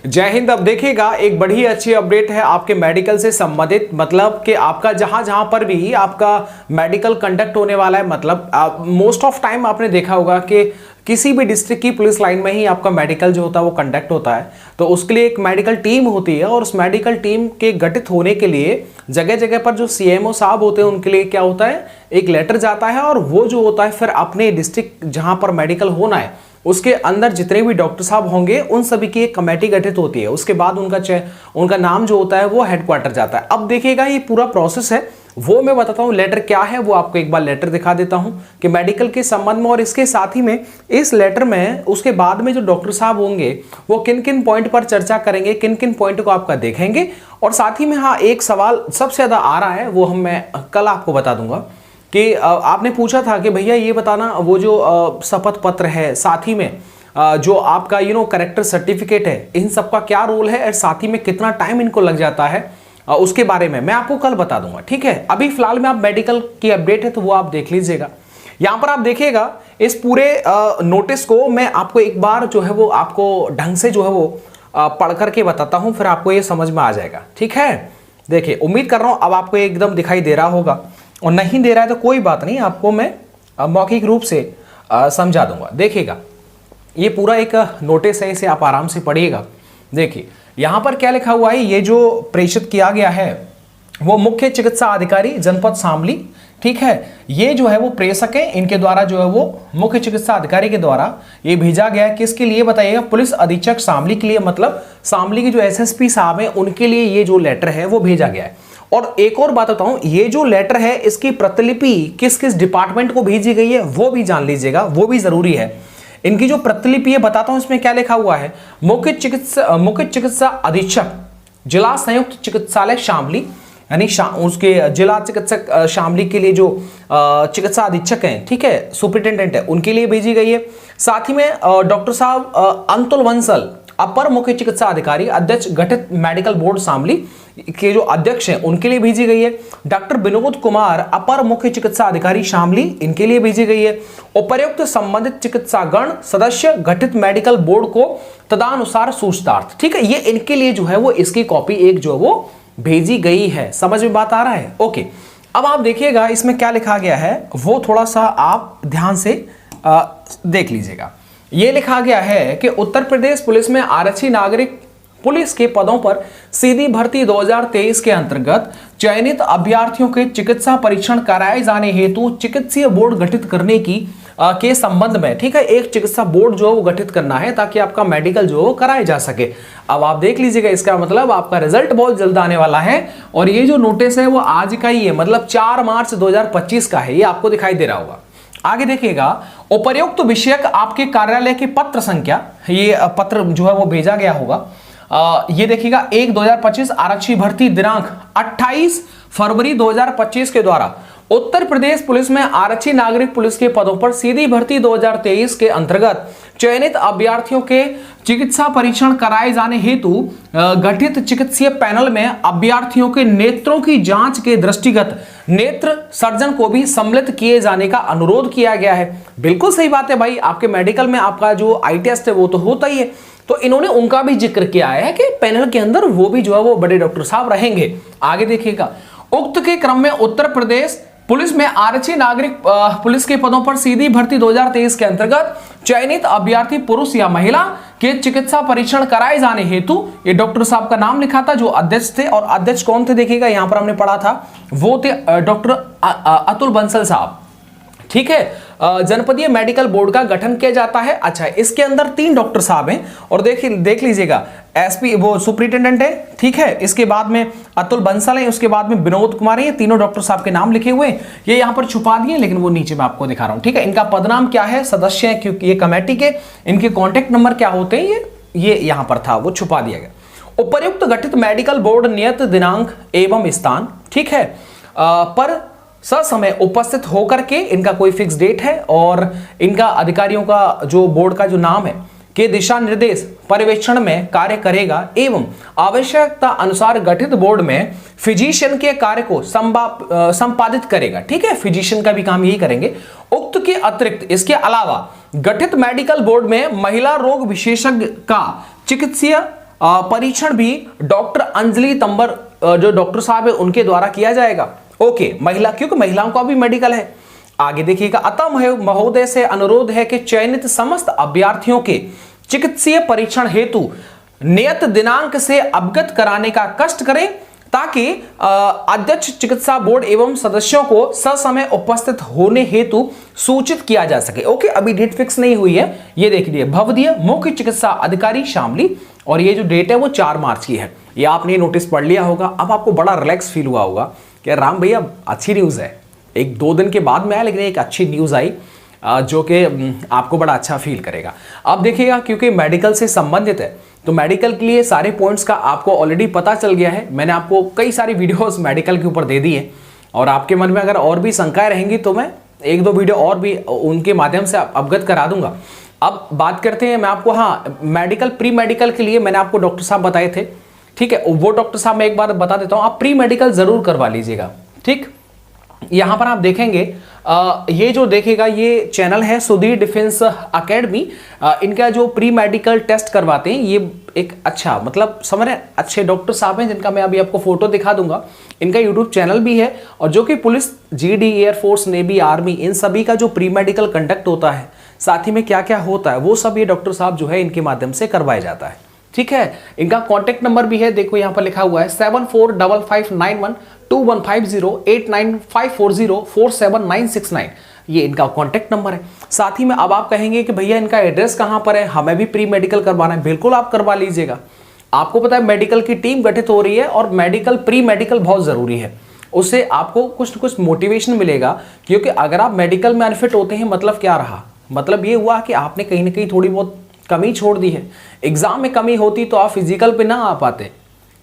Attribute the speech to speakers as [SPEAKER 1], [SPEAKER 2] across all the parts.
[SPEAKER 1] जय हिंद। अब देखिएगा, एक बड़ी अच्छी अपडेट है आपके मेडिकल से संबंधित, मतलब कि आपका जहां जहां पर भी आपका मेडिकल कंडक्ट होने वाला है, मतलब मोस्ट ऑफ टाइम आपने देखा होगा कि किसी भी डिस्ट्रिक्ट की पुलिस लाइन में ही आपका मेडिकल जो होता है वो कंडक्ट होता है। तो उसके लिए एक मेडिकल टीम होती है और उस मेडिकल टीम के गठित होने के लिए जगह जगह पर जो सीएमओ साहब होते हैं उनके लिए क्या होता है, एक लेटर जाता है और वो जो होता है फिर अपने डिस्ट्रिक्ट जहां पर मेडिकल होना है उसके अंदर जितने भी डॉक्टर साहब होंगे उन सभी की एक कमेटी गठित होती है। उसके बाद उनका नाम जो होता है वो हेडक्वार्टर जाता है। अब देखिएगा ये पूरा प्रोसेस है वो मैं बताता हूं। लेटर क्या है वो आपको एक बार लेटर दिखा देता हूं कि मेडिकल के संबंध में, और इसके साथ ही में इस लेटर में उसके बाद में जो डॉक्टर साहब होंगे वो किन किन पॉइंट पर चर्चा करेंगे, किन किन पॉइंट को आपका देखेंगे। और साथ ही में हाँ, एक सवाल सबसे ज्यादा आ रहा है वो मैं कल आपको बता दूंगा कि आपने पूछा था कि भैया ये बताना वो जो शपथ पत्र है, साथ ही में जो आपका कैरेक्टर सर्टिफिकेट है, इन सब का क्या रोल है और साथ ही में कितना टाइम इनको लग जाता है, उसके बारे में मैं आपको कल बता दूंगा। ठीक है, अभी फिलहाल में आप मेडिकल की अपडेट है तो वो आप देख लीजिएगा। यहां पर आप देखिएगा इस पूरे नोटिस को मैं आपको एक बार जो है वो आपको ढंग से जो है वो पढ़ करके बताता हूं, फिर आपको ये समझ में आ जाएगा। ठीक है, देखिए उम्मीद कर रहा हूं अब आपको एकदम दिखाई दे रहा होगा, और नहीं दे रहा है तो कोई बात नहीं, आपको मैं मौखिक रूप से समझा दूंगा। देखिएगा ये पूरा एक नोटिस है, इसे आप आराम से पढ़िएगा। देखिए यहां पर क्या लिखा हुआ है, ये जो प्रेषित किया गया है वो मुख्य चिकित्सा अधिकारी जनपद शामली, ठीक है, ये जो है वो प्रेषक है, इनके द्वारा जो है वो मुख्य चिकित्सा अधिकारी के द्वारा ये भेजा गया है। किसके लिए बताइएगा, पुलिस अधीक्षक शामली के लिए, मतलब शामली के जो एसएसपी साहब हैं उनके लिए ये जो लेटर है वो भेजा गया है। और एक और बात बताऊं, ये जो लेटर है इसकी प्रतिलिपि किस किस डिपार्टमेंट को भेजी गई है वो भी जान लीजिएगा, वो भी जरूरी है। इनकी जो प्रतिलिपि है बताता हूं, इसमें क्या लिखा हुआ है, मुख्य चिकित्सा अधीक्षक जिला संयुक्त चिकित्सालय शामली, यानी उसके जिला चिकित्सक शामली के लिए जो चिकित्सा अधीक्षक हैं, ठीक है, सुपरिटेंडेंट है, उनके लिए भेजी गई है। साथ ही में डॉक्टर साहब अंतुल बंसल अपर मुख्य चिकित्सा अधिकारी अध्यक्ष गठित मेडिकल बोर्ड शामली के जो अध्यक्ष हैं उनके लिए भेजी गई है। डॉक्टर विनोद कुमार अपर मुख्य चिकित्सा अधिकारी शामली, इनके लिए भेजी गई है। उपर्युक्त संबंधित चिकित्सागण सदस्य गठित मेडिकल बोर्ड को तदनुसार सूचनार्थ, ठीक है, ये इनके लिए जो है वो इसकी कॉपी एक जो है वो भेजी गई है। समझ में बात आ रहा है? ओके, अब आप देखिएगा इसमें क्या लिखा गया है वो थोड़ा सा आप ध्यान से देख लीजिएगा। ये लिखा गया है कि उत्तर प्रदेश पुलिस में आरक्षी नागरिक पुलिस के पदों पर सीधी भर्ती 2023 के अंतर्गत चयनित अभ्यर्थियों के चिकित्सा परीक्षण कराए जाने हेतु चिकित्सीय बोर्ड गठित करने की के संबंध में, ठीक है, एक चिकित्सा बोर्ड जो है वो गठित करना है ताकि आपका मेडिकल जो कराया जा सके। अब आप देख लीजिएगा, इसका मतलब आपका रिजल्ट बहुत जल्द आने वाला है, और ये जो नोटिस है वो आज का ही है, मतलब 4 मार्च 2025 का है, ये आपको दिखाई दे रहा होगा। आगे देखिएगा, उपर्युक्त विषयक आपके कार्यालय की पत्र संख्या, ये पत्र जो है वो भेजा गया होगा, ये देखिएगा 1/2025 आरक्षी भर्ती दिनांक 28 फरवरी 2025 के द्वारा उत्तर प्रदेश पुलिस में आरक्षी नागरिक पुलिस के पदों पर सीधी भर्ती 2023 के अंतर्गत चयनित अभ्यर्थियों के चिकित्सा परीक्षण कराए जाने हेतु गठित चिकित्सीय पैनल में अभ्यर्थियों के नेत्रों की जांच के दृष्टिगत नेत्र सर्जन को भी सम्मिलित किए जाने का अनुरोध किया गया है। बिल्कुल सही बात है भाई, आपके मेडिकल में आपका जो आई टेस्ट है वो तो होता ही है, तो इन्होंने उनका भी जिक्र किया है कि पैनल के अंदर वो भी जो है वो बड़े डॉक्टर साहब रहेंगे। आगे देखिएगा, उक्त के क्रम में उत्तर प्रदेश पुलिस में आरक्षी नागरिक पुलिस के पदों पर सीधी भर्ती 2023 के अंतर्गत चयनित अभ्यर्थी पुरुष या महिला के चिकित्सा परीक्षण कराए जाने हेतु, ये डॉक्टर साहब का नाम लिखा था जो अध्यक्ष थे, और अध्यक्ष कौन थे देखिएगा, यहां पर हमने पढ़ा था वो थे डॉक्टर अतुल बंसल साहब, ठीक है। जनपदीय मेडिकल बोर्ड का गठन किया जाता है। अच्छा, इसके अंदर 3 डॉक्टर साहब हैं, और देख लीजिएगा एसपी वो सुपरिटेंडेंट है, ठीक है, इसके बाद में अतुल बंसल है, उसके बाद में विनोद कुमार है, ये तीनों डॉक्टर साहब के नाम लिखे हुए हैं। ये यहाँ पर छुपा दिए, लेकिन वो नीचे मैं आपको दिखा रहा हूँ, ठीक है। इनका पदनाम क्या है, सदस्य है, क्योंकि ये कमेटी के इनके कॉन्टेक्ट नंबर क्या होते हैं ये यहाँ पर था, वो छुपा दिया गया। उपर्युक्त गठित मेडिकल बोर्ड नियत दिनांक एवं स्थान, ठीक है, पर ससमय उपस्थित होकर के, इनका कोई फिक्स डेट है, और इनका अधिकारियों का जो बोर्ड का जो नाम है के दिशा निर्देश पर्यवेक्षण में कार्य करेगा एवं आवश्यकता अनुसार गठित बोर्ड में फिजिशियन के कार्य को संपादित करेगा, ठीक है, फिजिशियन का भी काम यही करेंगे। उक्त के अतिरिक्त इसके अलावा गठित मेडिकल बोर्ड में महिला रोग विशेषज्ञ का चिकित्सीय परीक्षण भी डॉक्टर अंजलि तंबर जो डॉक्टर साहब है उनके द्वारा किया जाएगा। ओके, महिला, क्योंकि महिलाओं का भी मेडिकल है। आगे देखिएगा, अतः महोदय से अनुरोध है कि चयनित समस्त अभ्यर्थियों के चिकित्सीय परीक्षण हेतु नियत दिनांक से अवगत कराने का कष्ट करें, ताकि अध्यक्ष चिकित्सा बोर्ड एवं सदस्यों को ससमय उपस्थित होने हेतु सूचित किया जा सके। ओके, अभी डेट फिक्स नहीं हुई है। ये देख लीजिए, भवदीय मुख्य चिकित्सा अधिकारी शामली, और ये जो डेट है वो 4 मार्च की है। ये आपने नोटिस पढ़ लिया होगा। अब आपको बड़ा रिलैक्स फील हुआ होगा कि राम भैया अच्छी न्यूज़ है, 1-2 दिन के बाद में आया लेकिन एक अच्छी न्यूज़ आई जो कि आपको बड़ा अच्छा फील करेगा। अब देखिएगा, क्योंकि मेडिकल से संबंधित है तो मेडिकल के लिए सारे पॉइंट्स का आपको ऑलरेडी पता चल गया है। मैंने आपको कई सारी वीडियोस मेडिकल के ऊपर दे दी है, और आपके मन में अगर और भी शंकाएं रहेंगी तो मैं 1-2 वीडियो और भी उनके माध्यम से अवगत करा दूंगा। अब बात करते हैं, मैं आपको मेडिकल प्री मेडिकल के लिए मैंने आपको डॉक्टर साहब बताए थे, ठीक है, वो डॉक्टर साहब मैं एक बार बता देता हूँ, आप प्री मेडिकल जरूर करवा लीजिएगा। ठीक, यहां पर आप देखेंगे, ये जो देखेगा ये चैनल है सुधीर डिफेंस एकेडमी। इनका जो प्री मेडिकल टेस्ट करवाते हैं, ये एक अच्छा, मतलब समझ रहे, अच्छे डॉक्टर साहब हैं जिनका मैं अभी आपको फोटो दिखा दूंगा। इनका यूट्यूब चैनल भी है, और जो कि police, GD, air force, navy, army, इन सभी का जो प्री मेडिकल कंडक्ट होता है, साथ ही में क्या क्या होता है, वो सब ये डॉक्टर साहब जो है इनके माध्यम से करवाया जाता है। ठीक है, इनका कॉन्टेक्ट नंबर भी है, देखो यहाँ पर लिखा हुआ है 74559121508954047969, ये इनका कॉन्टेक्ट नंबर है। साथ ही में अब आप कहेंगे कि भैया इनका एड्रेस कहाँ पर है, हमें भी प्री मेडिकल करवाना है। बिल्कुल आप करवा लीजिएगा। आपको पता है मेडिकल की टीम गठित हो रही है, और मेडिकल प्री मेडिकल बहुत जरूरी है, उससे आपको कुछ न कुछ मोटिवेशन मिलेगा। क्योंकि अगर आप मेडिकल में अनफिट होते हैं, मतलब क्या रहा, मतलब ये हुआ कि आपने कहीं ना कहीं थोड़ी बहुत कमी छोड़ दी है। एग्जाम में कमी होती तो आप फिजिकल पे ना आ पाते।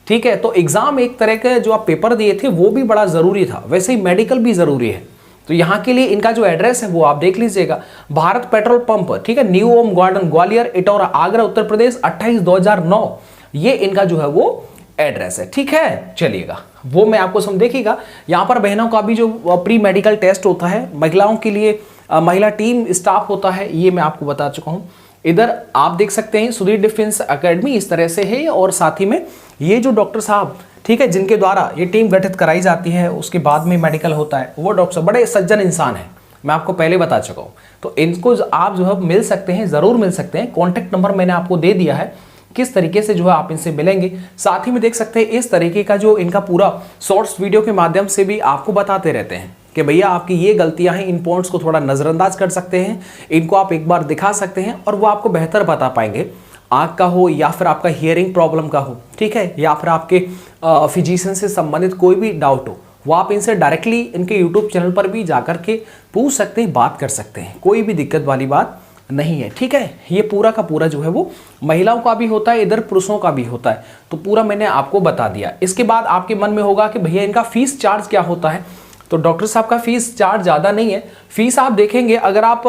[SPEAKER 1] ठीक है, तो एग्जाम एक तरह के जो आप पेपर दिए थे वो भी बड़ा जरूरी था, वैसे ही मेडिकल भी जरूरी है। तो यहाँ के लिए इनका जो एड्रेस है वो आप देख लीजिएगा, भारत पेट्रोल पंप, ठीक है, न्यू ओम गार्डन, ग्वालियर, इटौरा, आगरा, उत्तर प्रदेश, 28/2009, ये इनका जो है वो एड्रेस है। ठीक है, चलिएगा वो मैं आपको देखिएगा। यहाँ पर बहनों का भी जो प्री मेडिकल टेस्ट होता है, महिलाओं के लिए महिला टीम स्टाफ होता है, ये मैं आपको बता चुका हूँ। इधर आप देख सकते हैं सुधीर डिफेंस एकेडमी इस तरह से है, और साथ ही में ये जो डॉक्टर साहब, ठीक है, जिनके द्वारा ये टीम गठित कराई जाती है, उसके बाद में मेडिकल होता है, वो डॉक्टर साहब बड़े सज्जन इंसान हैं, मैं आपको पहले बता चुका हूँ। तो इनको आप जो है मिल सकते हैं, ज़रूर मिल सकते हैं। कॉन्टैक्ट नंबर मैंने आपको दे दिया है, किस तरीके से जो है आप इनसे मिलेंगे। साथ ही में देख सकते हैं इस तरीके का जो इनका पूरा शॉर्ट्स वीडियो के माध्यम से भी आपको बताते रहते हैं कि भैया आपकी ये गलतियां हैं, इन पॉइंट्स को थोड़ा नज़रअंदाज कर सकते हैं, इनको आप एक बार दिखा सकते हैं, और वो आपको बेहतर बता पाएंगे। आँख का हो या फिर आपका हियरिंग प्रॉब्लम का हो, ठीक है, या फिर आपके फिजिशियन से संबंधित कोई भी डाउट हो, वो आप इनसे डायरेक्टली इनके यूट्यूब चैनल पर भी जाकर के पूछ सकते हैं, बात कर सकते हैं, कोई भी दिक्कत वाली बात नहीं है। ठीक है, ये पूरा का पूरा जो है वो महिलाओं का भी होता है, इधर पुरुषों का भी होता है, तो पूरा मैंने आपको बता दिया। इसके बाद आपके मन में होगा कि भैया इनका फीस चार्ज क्या होता है। तो डॉक्टर साहब का फीस चार्ज ज़्यादा नहीं है। फीस आप देखेंगे, अगर आप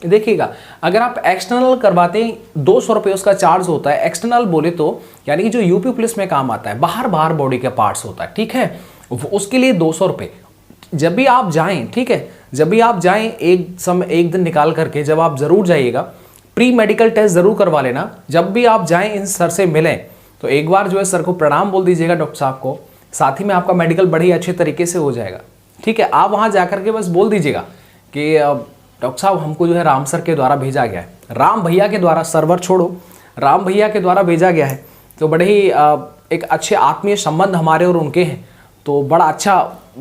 [SPEAKER 1] देखिएगा, अगर आप एक्सटर्नल करवाते हैं 200 रुपये उसका चार्ज होता है। एक्सटर्नल बोले तो यानी कि जो यूपी पुलिस में काम आता है, बाहर बॉडी के पार्ट्स होता है, ठीक है, उसके लिए 200 रुपये। जब भी आप जाएं, ठीक है, जब भी आप जाएं एक दिन निकाल करके, जब आप ज़रूर जाइएगा, प्री मेडिकल टेस्ट ज़रूर करवा लेना। जब भी आप जाएं इन सर से मिलें तो एक बार जो है सर को प्रणाम बोल दीजिएगा, डॉक्टर साहब को। साथ ही में आपका मेडिकल बड़े ही अच्छे तरीके से हो जाएगा। ठीक है, आप वहाँ जा करके बस बोल दीजिएगा कि डॉक्टर साहब हमको जो है राम सर के द्वारा भेजा गया है, राम भैया के द्वारा, सर्वर छोड़ो, राम भैया के द्वारा भेजा गया है। तो बड़े ही एक अच्छे आत्मीय संबंध हमारे और उनके हैं, तो बड़ा अच्छा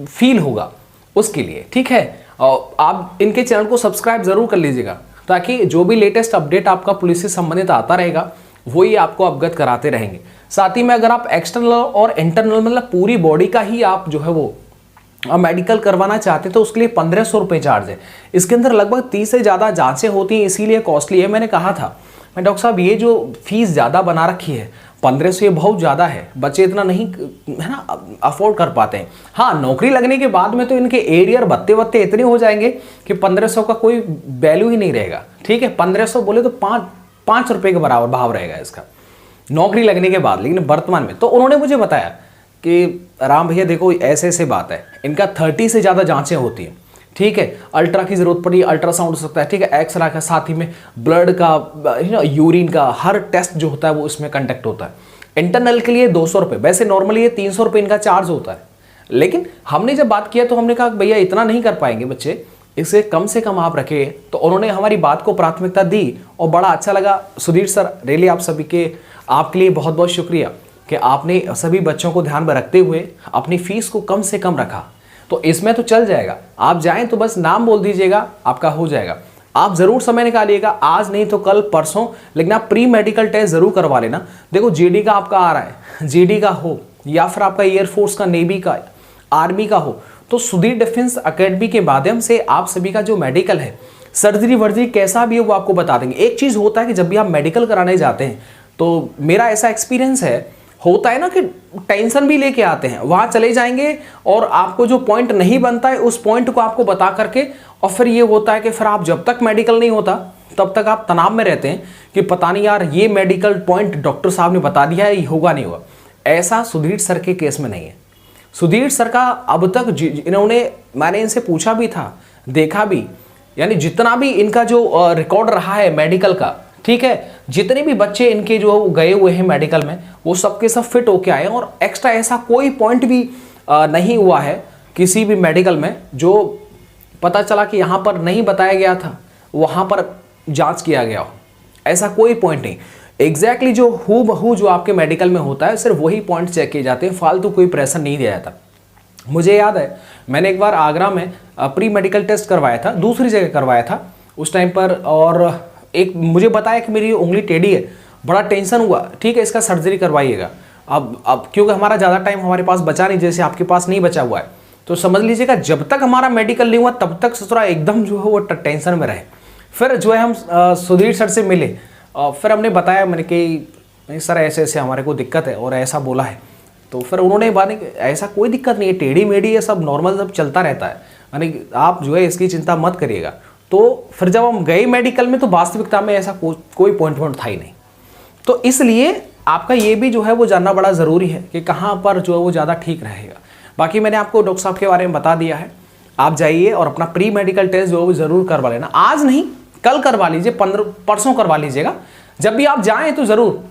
[SPEAKER 1] फील होगा उसके लिए। ठीक है, और आप इनके चैनल को सब्सक्राइब ज़रूर कर लीजिएगा, ताकि जो भी लेटेस्ट अपडेट आपका पुलिस से संबंधित आता रहेगा वही आपको अवगत कराते रहेंगे। साथ ही में अगर आप एक्सटर्नल और इंटरनल, मतलब पूरी बॉडी का ही आप जो है वो मेडिकल करवाना चाहते तो उसके लिए 1500 रुपये चार्ज है। इसके अंदर लगभग 30 से ज़्यादा जांचें होती हैं, इसीलिए कॉस्टली है। मैंने कहा था मैं, डॉक्टर साहब ये जो फीस ज़्यादा बना रखी है 1500, ये बहुत ज़्यादा है, बच्चे इतना नहीं है ना अफोर्ड कर पाते हैं। हाँ, नौकरी लगने के बाद में तो इनके एरियर भत्ते इतने हो जाएंगे कि 1500 का कोई वैल्यू ही नहीं रहेगा। ठीक है, 1500 बोले तो 5 रुपये के बराबर भाव रहेगा इसका नौकरी लगने के बाद। लेकिन वर्तमान में तो उन्होंने मुझे बताया कि राम भैया देखो ऐसे बात है, इनका 30 से ज़्यादा जांचें होती हैं। ठीक है, अल्ट्रा की जरूरत पड़ी, अल्ट्रासाउंड हो सकता है, ठीक है, एक्सरे का, साथ ही में ब्लड का, यूरिन का, हर टेस्ट जो होता है वो इसमें कंडक्ट होता है। इंटरनल के लिए 200 रुपये, वैसे नॉर्मली ये 300 रुपये इनका चार्ज होता है, लेकिन हमने जब बात किया तो हमने कहा भैया इतना नहीं कर पाएंगे बच्चे, इसे कम से कम आप रखें। तो उन्होंने हमारी बात को प्राथमिकता दी और बड़ा अच्छा लगा। सुधीर सर, रियली आप सभी के, आपके लिए बहुत बहुत शुक्रिया कि आपने सभी बच्चों को ध्यान में रखते हुए अपनी फीस को कम से कम रखा। तो इसमें तो चल जाएगा, आप जाएं तो बस नाम बोल दीजिएगा, आपका हो जाएगा। आप जरूर समय निकालिएगा, आज नहीं तो कल परसों, लेकिन आप प्री मेडिकल टेस्ट जरूर करवा लेना। देखो जीडी का आपका आ रहा है, जीडी का हो या फिर आपका एयरफोर्स का, नेवी का, आर्मी का हो, तो सुधीर डिफेंस एकेडमी के माध्यम से आप सभी का जो मेडिकल है, सर्जरी वर्जरी कैसा भी है वो आपको बता देंगे। एक चीज होता है कि जब भी आप मेडिकल कराने जाते हैं तो मेरा ऐसा एक्सपीरियंस है, होता है ना कि टेंशन भी लेके आते हैं, वहां चले जाएंगे और आपको जो पॉइंट नहीं बनता है उस पॉइंट को आपको बता करके, और फिर ये होता है कि फिर आप जब तक मेडिकल नहीं होता तब तक आप तनाव में रहते हैं कि पता नहीं यार ये मेडिकल पॉइंट डॉक्टर साहब ने बता दिया है, ये होगा नहीं होगा। ऐसा सुधीर सर के केस में नहीं है। सुधीर सर का अब तक इन्होंने, मैंने इनसे पूछा भी था, देखा भी, यानी जितना भी इनका जो रिकॉर्ड रहा है मेडिकल का, ठीक है, जितने भी बच्चे इनके जो गए हुए हैं मेडिकल में वो सबके सब फिट होके आए, और एक्स्ट्रा ऐसा कोई पॉइंट भी नहीं हुआ है किसी भी मेडिकल में जो पता चला कि यहाँ पर नहीं बताया गया था वहाँ पर जांच किया गया हो, ऐसा कोई पॉइंट नहीं। एग्जैक्टली जो हूबहू जो आपके मेडिकल में होता है सिर्फ वही पॉइंट चेक किए जाते हैं, फालतू कोई प्रेशर नहीं दिया जाता। मुझे याद है मैंने एक बार आगरा में प्री मेडिकल टेस्ट करवाया था, दूसरी जगह करवाया था उस टाइम पर, और एक मुझे बताया कि मेरी उंगली टेढ़ी है, बड़ा टेंशन हुआ, ठीक है इसका सर्जरी करवाइएगा। अब क्योंकि हमारा ज़्यादा टाइम हमारे पास बचा नहीं, जैसे आपके पास नहीं बचा हुआ है, तो समझ लीजिएगा जब तक हमारा मेडिकल नहीं हुआ तब तक ससुरा एकदम जो है वो टेंशन में रहे। फिर जो है हम सुधीर सर से मिले और फिर हमने बताया, मैंने कि सर ऐसे ऐसे हमारे को दिक्कत है और ऐसा बोला है। तो फिर उन्होंने बाने ऐसा कोई दिक्कत नहीं है, टेढ़ी मेढ़ी है, सब नॉर्मल, सब चलता रहता है, यानी आप जो है इसकी चिंता मत करिएगा। तो फिर जब हम गए मेडिकल में तो वास्तविकता में ऐसा कोई पॉइंट था ही नहीं। तो इसलिए आपका ये भी जो है वो जानना बड़ा ज़रूरी है कि कहाँ पर जो है वो ज़्यादा ठीक रहेगा। बाकी मैंने आपको डॉक्टर साहब के बारे में बता दिया है, आप जाइए और अपना प्री मेडिकल टेस्ट जो है वो ज़रूर करवा लेना। आज नहीं कल करवा लीजिए, परसों करवा लीजिएगा, जब भी आप जाएँ तो ज़रूर,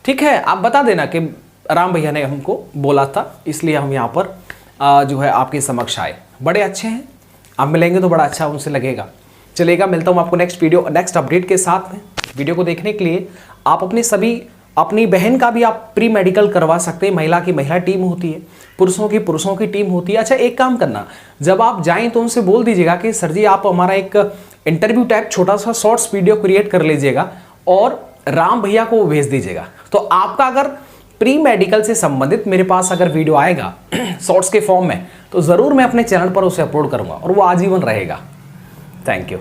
[SPEAKER 1] ठीक है। आप बता देना कि राम भैया ने हमको बोला था, इसलिए हम यहाँ पर जो है आपके समक्ष आए। बड़े अच्छे हैं, आप मिलेंगे तो बड़ा अच्छा उनसे लगेगा। चलेगा, मिलता हूँ आपको नेक्स्ट अपडेट के साथ में। वीडियो को देखने के लिए आप अपनी बहन का भी आप प्री मेडिकल करवा सकते हैं। महिला की महिला टीम होती है, पुरुषों की टीम होती है। अच्छा एक काम करना, जब आप जाएं तो उनसे बोल दीजिएगा कि सर जी आप हमारा एक इंटरव्यू टाइप छोटा सा शॉर्ट्स वीडियो क्रिएट कर लीजिएगा और राम भैया को भेज दीजिएगा। तो आपका अगर प्री मेडिकल से संबंधित मेरे पास अगर वीडियो आएगा शॉर्ट्स के फॉर्म में, तो ज़रूर मैं अपने चैनल पर उसे अपलोड करूँगा और वो आजीवन रहेगा। Thank you.